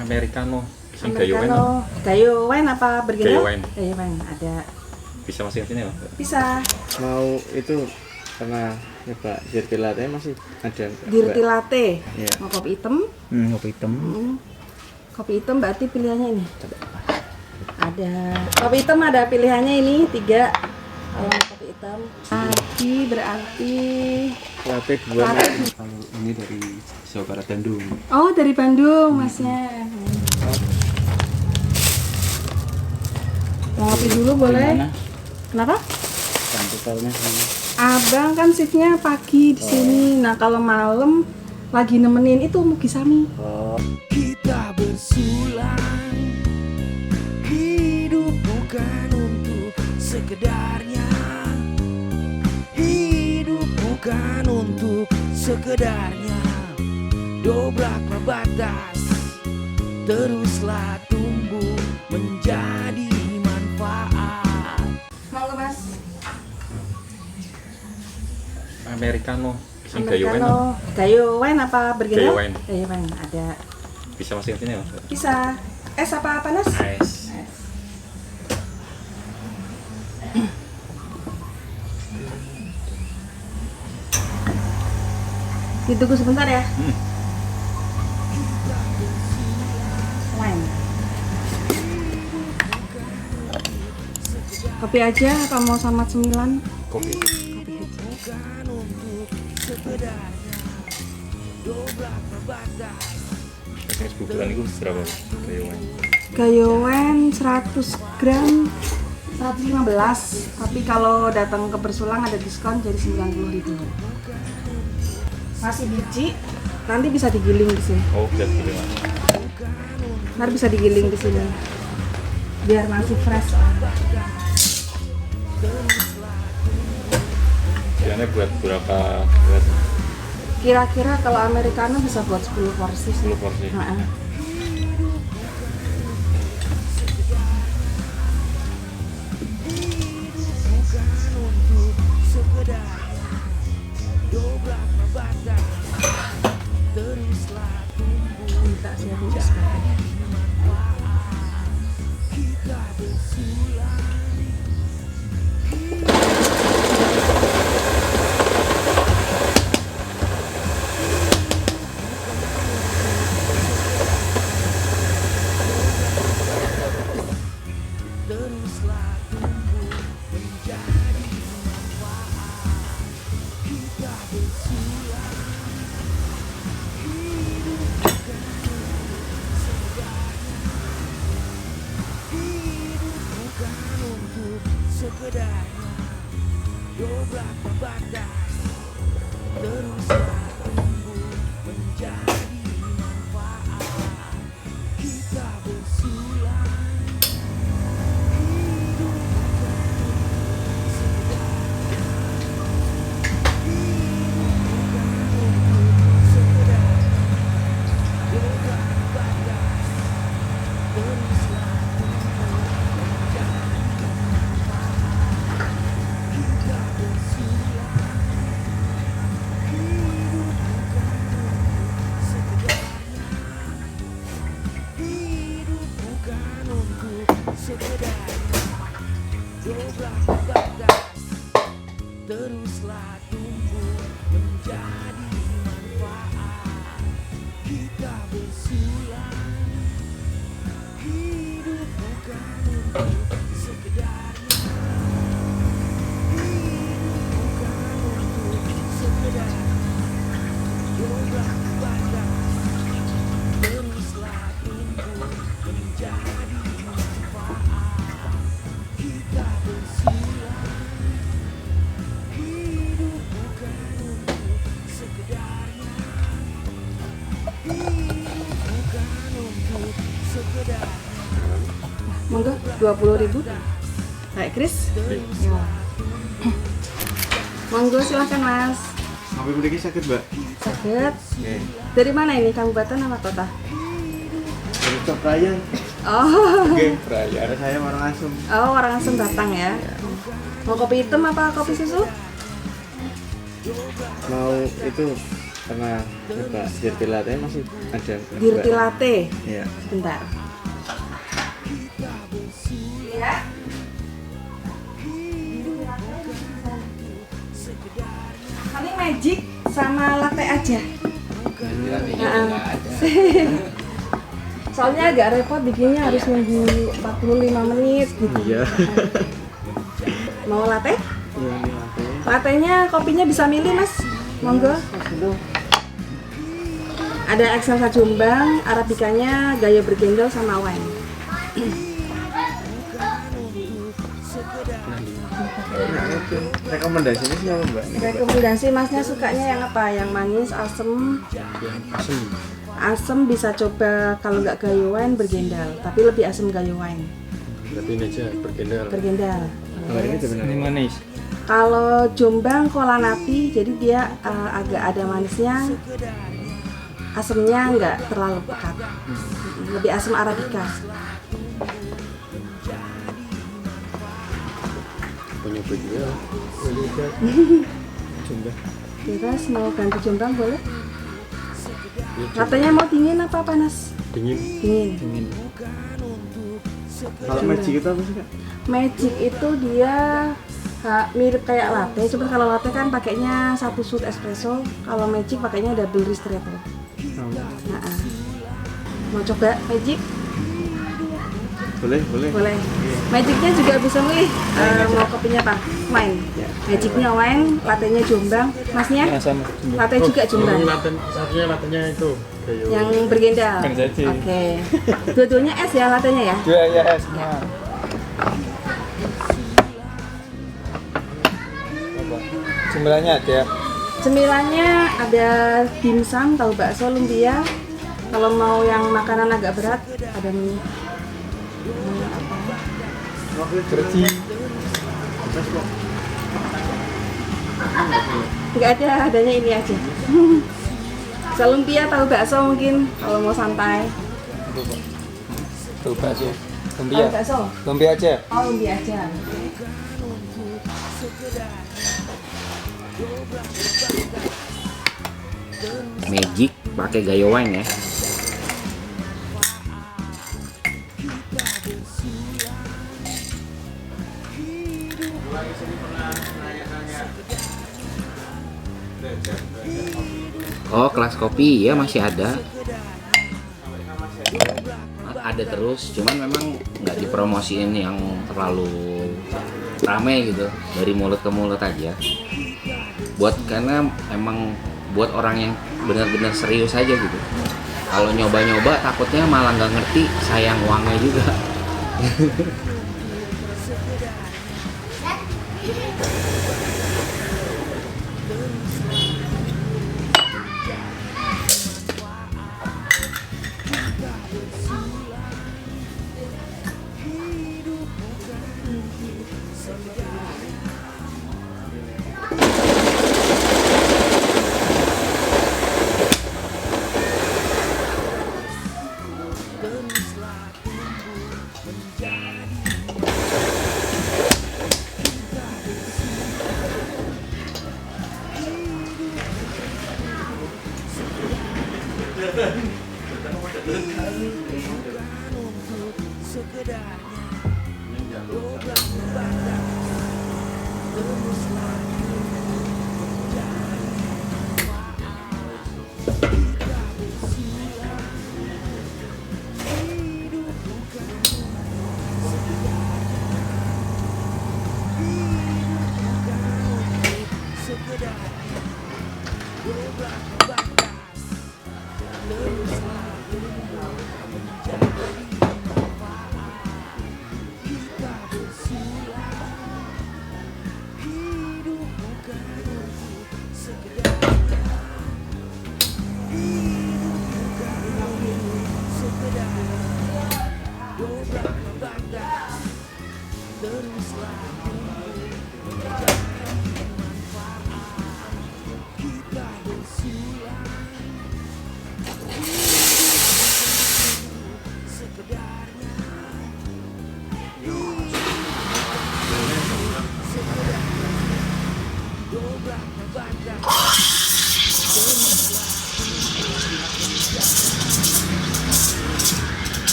Americano. Americano. Gayo wine apa bergena? Gayo wine. Gayo wine ada. Bisa masukin sini ya? Bisa. Mau itu pernah nyoba dirty latte masih ada? Dirty latte. Iya. Mau kopi hitam? Kopi hitam. Kopi hitam berarti pilihannya ini. Ada kopi hitam, ada pilihannya ini 3. Kalau kopi hitam lagi berarti Latte 2. Kalau ini dari Jawa Barat Bandung. oh dari Bandung masnya. Mau ngopi dulu boleh? Gimana? Kenapa? Totalnya sama. Abang kan shiftnya pagi di sini. Nah kalau malam lagi nemenin itu Mugisami. Oh. Kita bersulang, hidup bukan untuk sekedarnya, hidup bukan untuk sekedarnya. Dobraklah batas, teruslah tumbuh menjadi manfaat. Mau mas? Americano. Gayo wine. Americano. Gayo wine apa bergena? Gayo wine. Gayo wine ada. Bisa masukin sini ya? Bisa. Es apa panas? Nice. Es. Ditunggu sebentar ya. Wine. Kopi aja apa mau sama cemilan? Kopi. Kopi aja. Bukan untuk sekedarnya, dobraklah batas. Ini sebulan itu berapa? Gayo wine. Gayo wine 100 gram 115, tapi kalau datang ke Bersulang ada diskon jadi 90.000. Masih biji, nanti bisa digiling di sini. Oh, bisa pilih mana? Nanti bisa digiling di sini. Biar masih fresh. Biasanya buat berapa buat Kira-kira kalau Americano bisa buat 10 porsi sih. 10 porsi? Heeh. Minta siapin es kopi. Sekedarnya, dobraklah batas, teruslah tumbuh menjadi manfaat. Kita bersulang, hidup bukan untuk sekedarnya, hidup bukan untuk sekedarnya. Dobraklah batas, teruslah tumbuh menjadi manfaat. Kita bersulang, hidup bukan untuk sekedarnya, hidup bukan untuk sekedarnya. Dobraklah batas, teruslah tumbuh menjadi manfaat. Kita bersulang, hidup bukan untuk sekedarnya, hidup bukan untuk sekedarnya. Dobraklah batas, teruslah tumbuh menjadi manfaat. Kita bersulang, hidup bukan untuk sekedarnya, hidup bukan untuk sekedarnya. Monggo 20.000. Kayak Chris. Ya. Monggo silahkan mas. Sampai beli sakit, Mbak. Sakit. Oke. Dari mana ini? Kabupaten apa kota? Dari Prayan. Oh, Oke. Perayaan. Ada saya orang asem. oh orang asem datang ya. Mau kopi hitam apa kopi susu? Mau itu pernah nyoba dirty latte masih ada. Dirty latte. Iya. Sebentar. Ya. Paling magic sama latte aja. Nah, soalnya agak repot bikinnya, harus nunggu 45 menit gitu. Iya. Mau latte? Iya, ini latte. Lattenya, kopinya bisa milih mas, monggo. Ada Excelsa Jombang, Arabikanya gaya bergendol sama wine. Rekomendasinya sih apa mbak? Rekomendasi masnya sukanya yang apa? Yang manis, asem? Asem. Asem bisa coba, kalau nggak gayo wine bergendal, tapi lebih asem gayo wine. Berarti ini aja bergendal. Bergendal. Kalau ini sebenarnya manis. Kalau Jombang Kola Napi, jadi dia agak ada manisnya, asemnya nggak terlalu pekat, lebih asam Arabica. Punya juga. Coba. Terus mau ganti Jombang boleh? Katanya mau dingin apa panas? Dingin. Dingin. Kalau magic itu apa sih kak? Magic itu dia mirip kayak latte, cuma kalau latte kan pakainya 1 shot espresso, kalau magic pakainya double ristretto. Nah, mau coba magic? Boleh. Boleh. Magicnya juga bisa milih mau kopinya apa? Wine. Magicnya wine, lattenya Jombang. Masnya? sama. Latte juga Jombang. Satunya lattenya itu. Yang bergendal. Kan jadi. Oke. Dua-duanya es ya lattenya ya? Dua ya es. Cemilannya ada. Cemilannya ada dimsum, tahu bakso, lumpia. Kalau mau yang makanan agak berat, ada mie. Kerji. Nggak ada, adanya ini aja. Selumpia, tahu bakso mungkin kalau mau santai. Tuh bakso. Tahu bakso? Lumpia aja. Oh, lumpia aja. Magic pakai gayo wine ya. Oh, kelas kopi ya masih ada. Ada terus, cuman memang nggak dipromosiin yang terlalu rame gitu, dari mulut ke mulut aja. Karena emang buat orang yang benar-benar serius aja gitu. Kalau nyoba-nyoba takutnya malah nggak ngerti, sayang uangnya juga.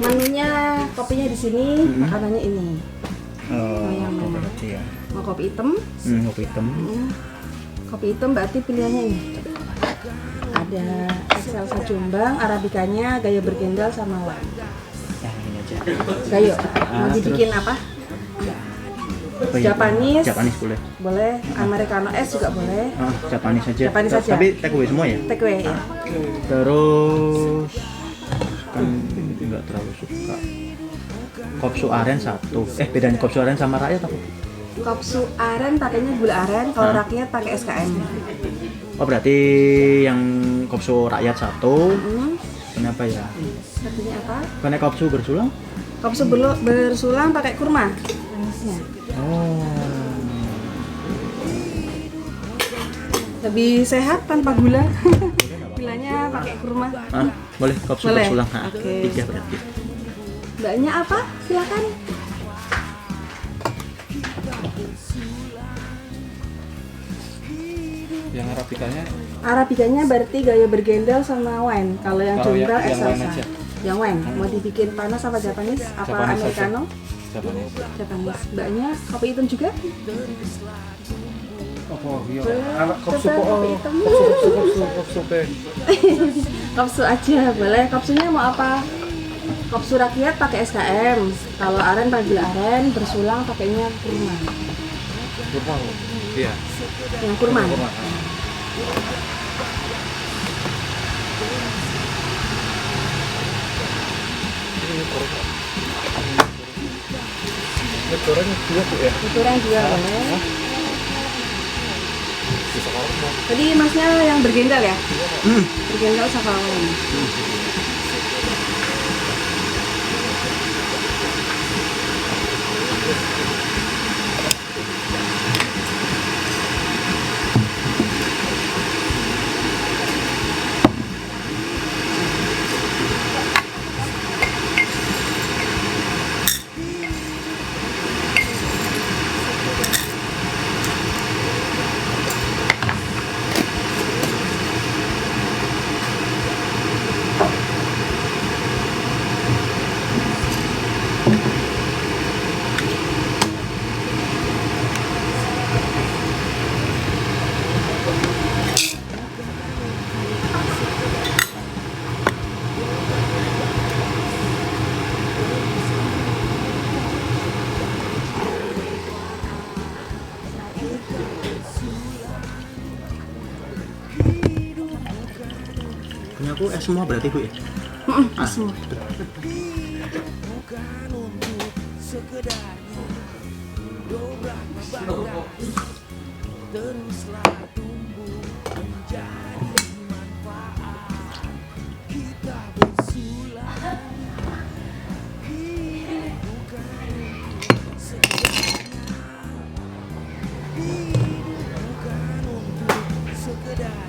Menunya kopinya di sini, makanannya ini. Yang mana? Iya. Mau kopi hitam? Kopi hitam. Kopi hitam berarti pilihannya ini. Ada Excelsa Jombang, Arabikanya, Gayo Bergendal sama Wine. Yang ini aja. Gayo, mau dibikin apa? Apa ya? Japanese. Japanese boleh. Boleh, Americano es juga boleh. Japanese aja. Japanese aja. Tapi take away semua ya. Take away ya. Terus kan nggak terlalu suka. Kopsu aren 1. Bedanya kopsu aren sama rakyat apa? Kopsu aren pakainya gula aren, kalau rakyat pakai SKM. Oh berarti yang kopsu rakyat 1. Kenapa ya? Artinya apa? Karena kopsu bersulang? Kopsu bersulang pakai kurma. Manisnya. Oh. Lebih sehat tanpa gula. Gulanya pakai kurma. Boleh kopsu Boleh. bersulang. Oke. 3 berarti. Mbaknya apa? Silakan. Yang Arabikanya Arabikanya berarti Gayo Bergendal sama Wine. Kalau yang Kalau Jombang yang wine Excelsa. aja. Yang Wine. Mau dibikin panas apa Japanese? Apa Japanese aja. Americano? Japanese. Japanese. Mbaknya kopi hitam juga? Apa iya? Boleh. Kopsu Tetap kok. kopi hitam. Kopsu pe. Kopsu aja boleh. Kopsunya mau apa? Kopsu rakyat pakai SKM. Kalau aren pakai gula aren, bersulang pakainya kurma. Kurma. Iya. Yang kurma. Kurma. Goreng dua Bu ya. Goreng juga boleh. Tadi masnya yang bergendal ya? Bergendal sama Wine. Punya aku es semua berarti Bu ya? Semua. bukan untuk sekedarnya dobrak badan, teruslah tumbuh menjadi manfaat. Kita bersulang, hidup bukan untuk sekedarnya, hidup bukan untuk sekedarnya.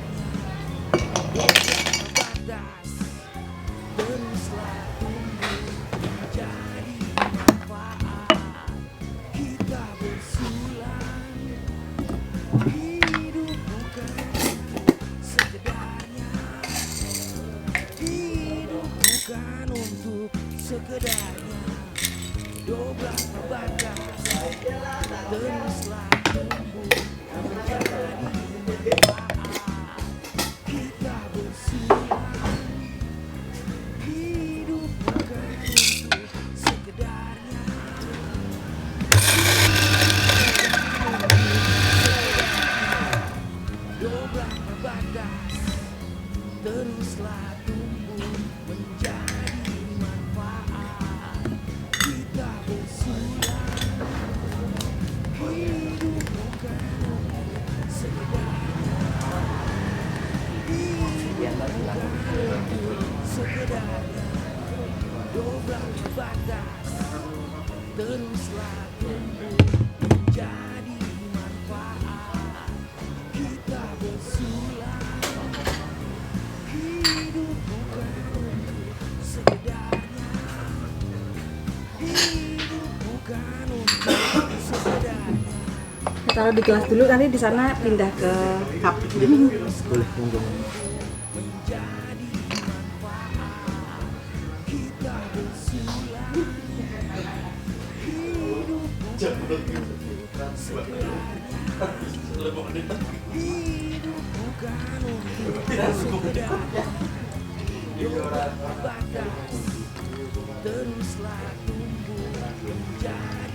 Teruslah tumbuh menjadi manfaat. Kita bersulang, hidup bukan untuk sekedarnya, hidup bukan untuk sekedarnya. Dobrak batas, teruslah tumbuh menjadi manfaat. Kita bersulang, hidup bukan untuk sekedarnya, dobrak batas. bagas, teruslah tumbuh menjadi manfaat. Kita bersuara, hidup bukan sekedar sekedarnya, dobrak batas, teruslah tumbuh menjadi manfaat. Kita bersulang, hidup bukan untuk sekedarnya, hidup bukan untuk sekedarnya. Taruh di gelas dulu, nanti di sana pindah ke cup. Boleh, monggo. Menjadi manfaat. Kita bersulang, hidup bukan untuk sekedarnya, hidup bukan untuk sekedarnya, dobrak batas, teruslah tumbuh menjadi manfaat.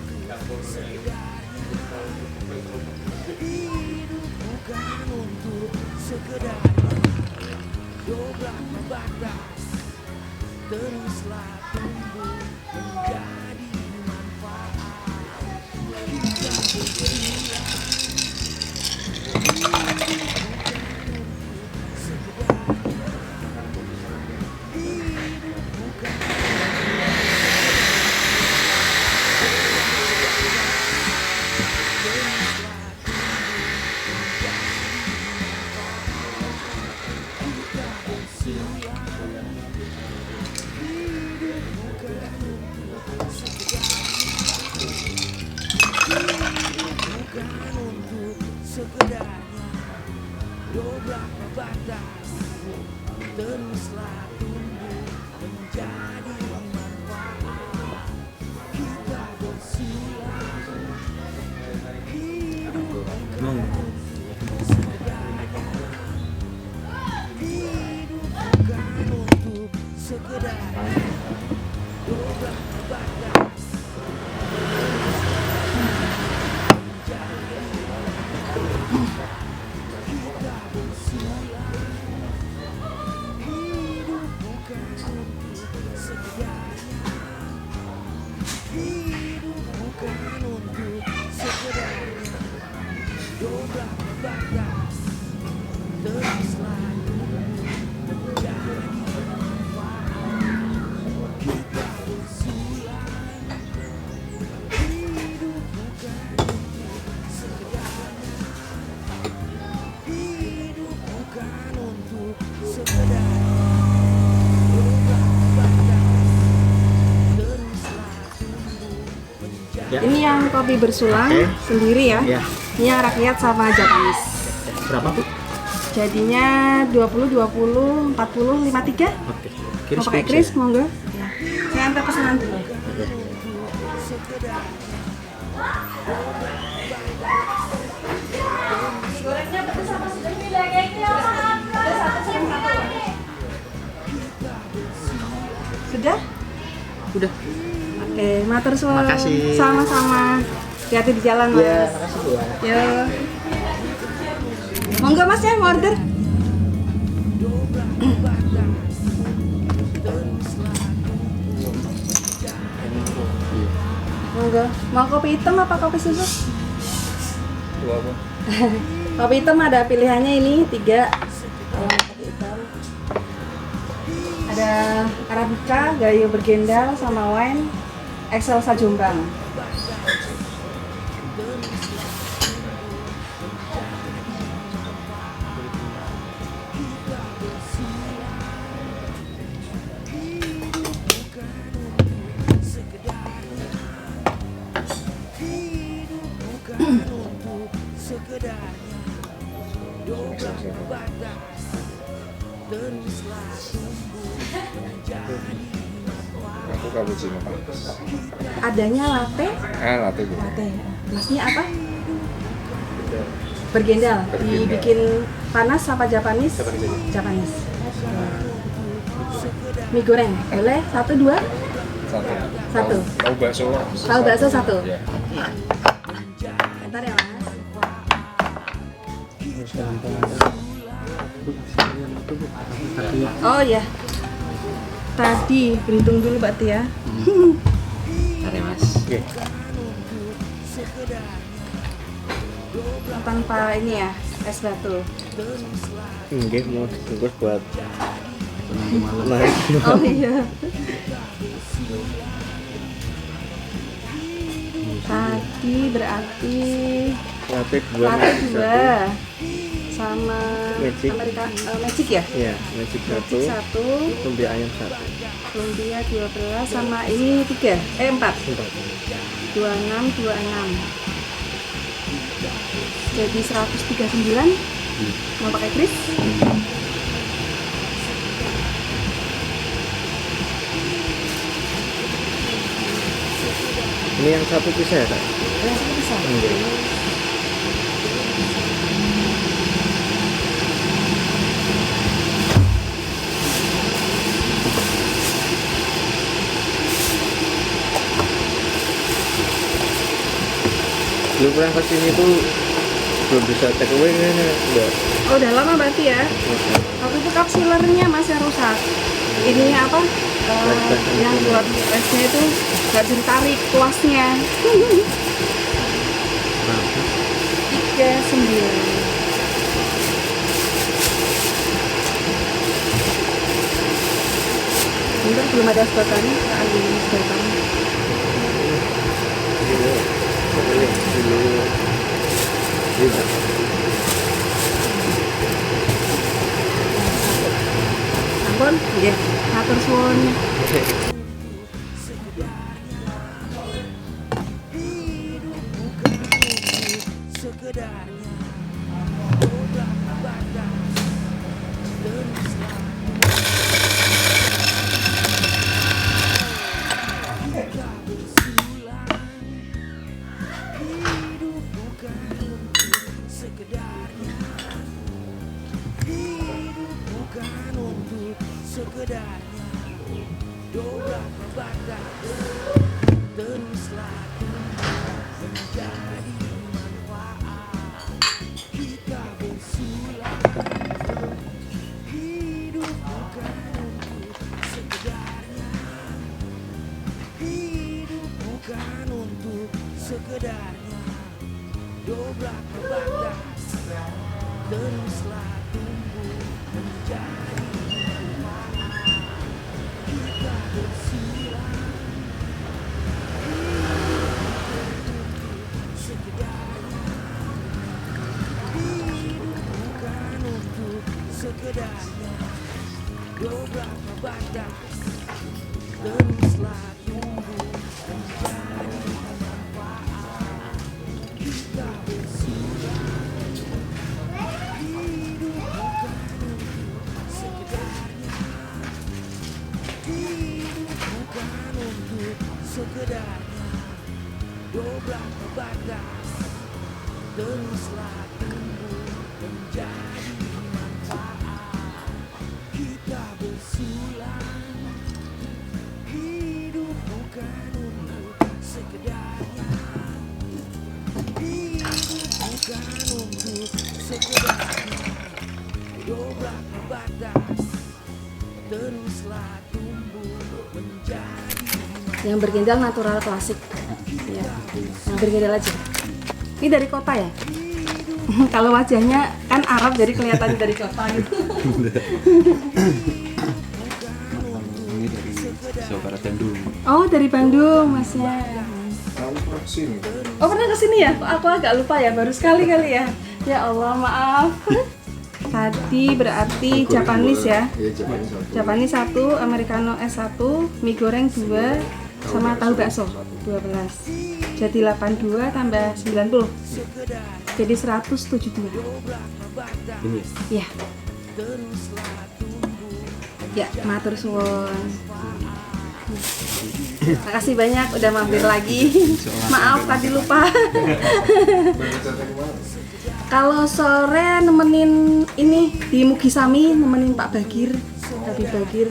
Kita bersulang, hidup bukan untuk sekedarnya, hidup bukan untuk sekedarnya, dobrak batas, teruslah tumbuh menjadi manfaat. Kita bersulang, bukan untuk sekedarnya, dobrak batas, teruslah tumbuh menjadi manfaat. Kita bersulang, hidup bukan untuk sekedarnya, hidup bukan untuk sekedarnya, dobrak batas, kita bersulang, hidup bukan untuk sekedarnya, hidup bukan untuk sekedarnya, dobrak batas, teruslah tumbuh menjadi manfaat. Kita bersulang, hidup bukan untuk sekedarnya, hidup bukan untuk sekedarnya, dobrak batas, teruslah tumbuh menjadi. Ya. Ini yang kopi bersulang Oke. sendiri ya. Ya. Ini yang rakyat sama Japanese. Berapa, Bu? Jadinya 20, 20, 40, 53. Oke. Mau pakai kris, monggo. Ya. Saya antar pesanan dulu. Sudah? Udah. Oke, matur suwun. Makasih. Sama-sama. Hati-hati di jalan, Mas. Ya, makasih, Bu. Yo. Monggo Mas ya, mau order. Monggo. Mau kopi hitam apa kopi susu? Dua apa? Kopi hitam ada pilihannya ini 3. Kalau kopi hitam ada Arabica, Gayo Bergendal, sama wine Excelsa Jombang. Hidup bukan untuk sekedarnya, dobrak batas, teruslah tumbuh menjadi manfaat. Aku cappuccino Pak. Adanya latte, Latte Bu. latte. Masnya apa? Bergendal. Dibikin panas apa Japanese? Japanese. Mie goreng, boleh? 1, 2? Satu. Satu. Tahu bakso. Tahu bakso satu. Ya. Iya. Bentar ya mas. Terus gampang ada. Bu, yang itu bu, tadi ya. Oh ya. Tadi berhitung dulu Mbak Tia. Bentar ya mas. Oke. Tanpa ini ya es batu. Oke, mau dibungkus buat Nanti malam. naik. Oh iya. Tadi berarti Latte 2 latte Magic 2 sama Magic. Magic ya? Iya, Magic 1, Magic 1, lumpia ayam 1. lumpia 12 sama ini 3, 4. 26, 26. Jadi 139. Mau pakai kris? Ini yang satu pisah ya, Kak? Yang satu bisa. Dulu pernah kesini tuh belum bisa take away kayaknya. Enggak. Oh, udah lama berarti ya? Waktu itu kapsilernya masih rusak. Ini apa? Yang buat esnya itu nggak bisa ditarik tuasnya. 39. Bentar belum ada sedotan, nggak ada sedotan. Ampun, nggih, matur suwun. Yang bergendal natural klasik. Ya, yang bergendal aja. Ini dari kota ya? Kalau wajahnya kan Arab jadi kelihatan dari kota gitu. Ini dari Jawa Barat Bandung. Oh, dari Bandung masnya. Tahu vaksin. Oh, pernah kesini ya? Kok aku agak lupa ya, baru sekali kali ya. Ya Allah, maaf. Tadi berarti Japanese ya? Iya, Japanese satu. Japanese 1, Americano S1, mie goreng 2, sama tahu bakso 12. Jadi 82 tambah 90. Jadi 172. Ini Ya. Ya, matur suwun. Makasih banyak udah mampir lagi. Maaf tadi lupa. Kalau sore nemenin ini di Mugisami, nemenin Pak Bagir, Habib Bagir.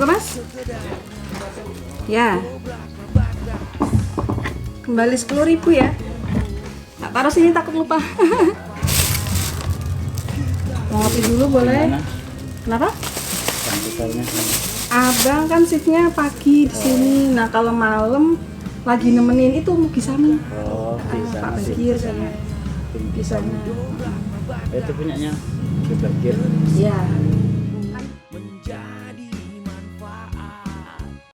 Monggo Mas. Ya. Kembali 10.000 ya. Tak taruh sini takut lupa. Mau ngopi dulu boleh? Gimana? Kenapa? Kantornya Abang kan shiftnya pagi di sini. Nah kalau malam lagi nemenin itu Mugisami. oh di sana Pak sih Bagir sana. tim Di bisa sana. itu punyanya Bagir Ya.